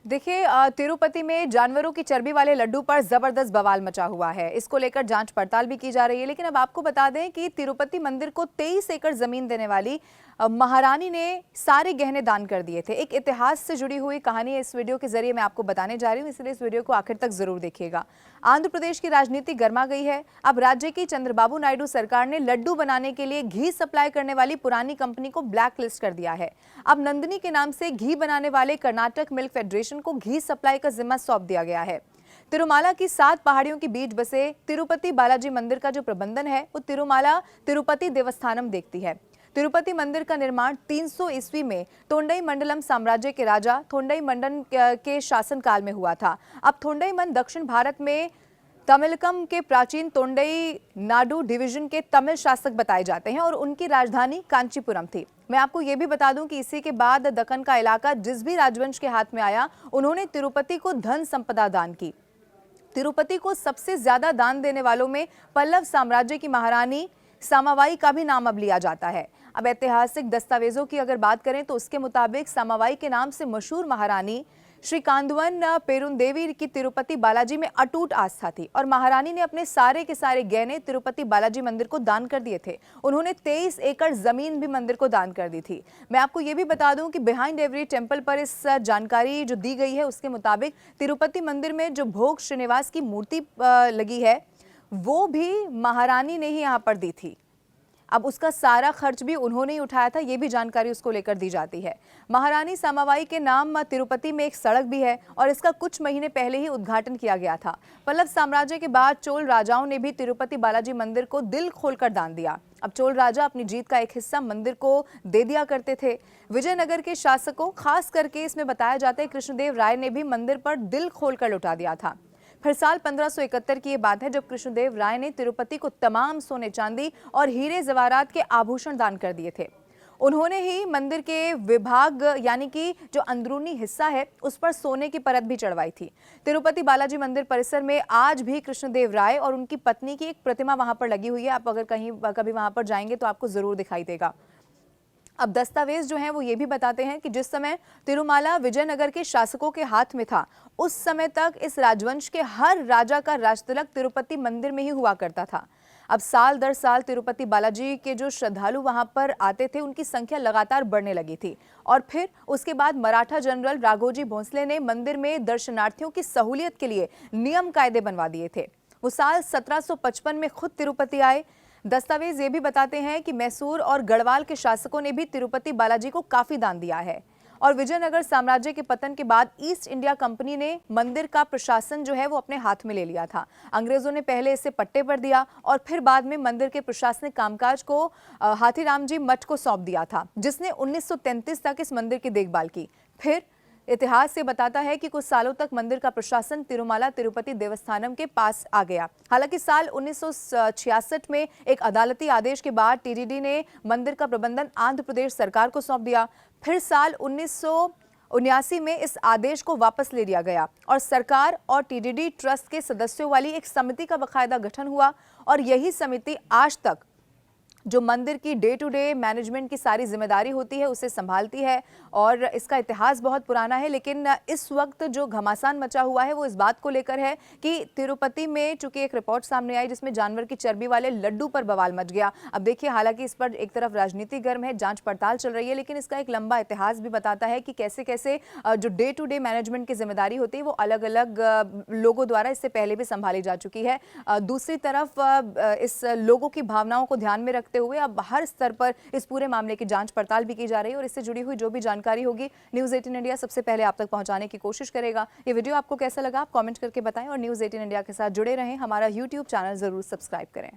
देखिए, तिरुपति में जानवरों की चर्बी वाले लड्डू पर जबरदस्त बवाल मचा हुआ है। इसको लेकर जांच पड़ताल भी की जा रही है। लेकिन अब आपको बता दें कि तिरुपति मंदिर को 23 एकड़ जमीन देने वाली महारानी ने सारे गहने दान कर दिए थे। एक इतिहास से जुड़ी हुई कहानी है, इस वीडियो के जरिए मैं आपको बताने जा रही हूँ, इसलिए इस वीडियो को आखिर तक जरूर देखिएगा। आंध्र प्रदेश की राजनीति गर्मा गई है। अब राज्य की चंद्रबाबू नायडू सरकार ने लड्डू बनाने के लिए घी सप्लाई करने वाली पुरानी कंपनी को ब्लैक लिस्ट कर दिया है। अब नंदिनी के नाम से घी बनाने वाले कर्नाटक मिल्क फेडरेशन को घी सप्लाई का जिम्मा सौंप दिया गया है। तिरुमाला की 7 पहाड़ियों के बीच बसे तिरुपति बालाजी मंदिर का जो प्रबंधन है वो तिरुमाला तिरुपति देवस्थानम देखती है। तिरुपति मंदिर का निर्माण 300 ईस्वी में तोंडई मंडलम साम्राज्य के राजा थोंडई मंडन के शासनकाल में हुआ था। अब थोंडईमन दक्षिण भारत में तमिलकम के प्राचीन तोंडई नाडु डिवीजन के तमिल शासक बताए जाते हैं और उनकी राजधानी कांचीपुरम थी। मैं आपको यह भी बता दूं कि इसी के बाद दक्कन का इलाका जिस भी राजवंश के हाथ में आया, उन्होंने तिरुपति को धन संपदा दान की। तिरुपति को सबसे ज्यादा दान देने वालों में पल्लव साम्राज्य की महारानी सामावाई का भी नाम अब लिया जाता है। अब ऐतिहासिक दस्तावेजों की अगर बात करें तो उसके मुताबिक सामावाई के नाम से मशहूर महारानी श्री कांदवन पेरुंदेवी की तिरुपति बालाजी में अटूट आस्था थी और महारानी ने अपने सारे के सारे गहने तिरुपति बालाजी मंदिर को दान कर दिए थे। उन्होंने 23 एकड़ जमीन भी मंदिर को दान कर दी थी। मैं आपको ये भी बता दूं कि बिहाइंड एवरी टेम्पल पर इस जानकारी जो दी गई है उसके मुताबिक तिरुपति मंदिर में जो भोग श्रीनिवास की मूर्ति लगी है वो भी महारानी ने ही यहाँ पर दी थी। अब उसका सारा खर्च भी उन्होंने ही उठाया था, ये भी जानकारी उसको लेकर दी जाती है। महारानी सामावाई के नाम तिरुपति में एक सड़क भी है और इसका कुछ महीने पहले ही उद्घाटन किया गया था। पल्लव साम्राज्य के बाद चोल राजाओं ने भी तिरुपति बालाजी मंदिर को दिल खोलकर दान दिया। अब चोल राजा अपनी जीत का एक हिस्सा मंदिर को दे दिया करते थे। विजयनगर के शासकों, खास करके इसमें बताया जाता है कृष्णदेव राय ने भी मंदिर पर दिल खोलकर लुटा दिया था। फिर साल 1571 की ये बात है जब कृष्णदेव राय ने तिरुपति को तमाम सोने चांदी और हीरे जवाहरात के आभूषण दान कर दिए थे। उन्होंने ही मंदिर के विभाग यानी कि जो अंदरूनी हिस्सा है उस पर सोने की परत भी चढ़वाई थी। तिरुपति बालाजी मंदिर परिसर में आज भी कृष्णदेव राय और उनकी पत्नी की एक प्रतिमा वहां पर लगी हुई है। आप अगर कभी वहां पर जाएंगे तो आपको जरूर दिखाई देगा। अब दस्तावेज जो हैं वो ये भी बताते हैं कि जिस समय तिरुमाला विजयनगर के शासकों के हाथ में था उस समय तक इस राजवंश के हर राजा का राजतिलक तिरुपति मंदिर में ही हुआ करता था। अब साल दर साल तिरुपति बालाजी के जो श्रद्धालु वहां पर आते थे उनकी संख्या लगातार बढ़ने लगी थी और फिर उसके बाद मराठा जनरल राघोजी भोंसले ने मंदिर में दर्शनार्थियों की सहूलियत के लिए नियम कायदे बनवा दिए थे। वो साल 1755 में खुद तिरुपति आए। दस्तावेज ये भी बताते हैं कि मैसूर और गढ़वाल के शासकों ने भी तिरुपति बालाजी को काफी दान दिया है और विजयनगर साम्राज्य के पतन के बाद ईस्ट इंडिया कंपनी ने मंदिर का प्रशासन जो है वो अपने हाथ में ले लिया था। अंग्रेजों ने पहले इसे पट्टे पर दिया और फिर बाद में मंदिर के प्रशासनिक कामकाज को हाथीराम जी मठ को सौंप दिया था, जिसने 1933 तक इस मंदिर की देखभाल की। फिर इतिहास से बताता है कि कुछ सालों तक मंदिर का प्रशासन तिरुमाला तिरुपति देवस्थानम के पास आ गया। हालांकि साल 1966 में एक अदालती आदेश के बाद टीडीडी ने मंदिर का प्रबंधन आंध्र प्रदेश सरकार को सौंप दिया। फिर साल 1979 में इस आदेश को वापस ले लिया गया और सरकार और टीडीडी ट्रस्ट के सदस्यों वाली एक समिति का बाकायदा गठन हुआ और यही समिति आज तक जो मंदिर की डे टू डे मैनेजमेंट की सारी जिम्मेदारी होती है उसे संभालती है। और इसका इतिहास बहुत पुराना है, लेकिन इस वक्त जो घमासान मचा हुआ है वो इस बात को लेकर है कि तिरुपति में चूंकि एक रिपोर्ट सामने आई जिसमें जानवर की चर्बी वाले लड्डू पर बवाल मच गया। अब देखिए, हालांकि इस पर एक तरफ राजनीति गर्म है, जांच पड़ताल चल रही है, लेकिन इसका एक लंबा इतिहास भी बताता है कि कैसे कैसे जो डे टू डे मैनेजमेंट की जिम्मेदारी होती है वो अलग अलग लोगों द्वारा इससे पहले भी संभाली जा चुकी है। दूसरी तरफ इस लोगों की भावनाओं को ध्यान में रखते हुए अब हर स्तर पर इस पूरे मामले की जांच पड़ताल भी की जा रही है और इससे जुड़ी हुई जो भी जानकारी होगी न्यूज़ 18 इंडिया सबसे पहले आप तक पहुंचाने की कोशिश करेगा। ये वीडियो आपको कैसा लगा आप कमेंट करके बताएं और न्यूज़ 18 इंडिया के साथ जुड़े रहें। हमारा यूट्यूब चैनल जरूर सब्सक्राइब करें।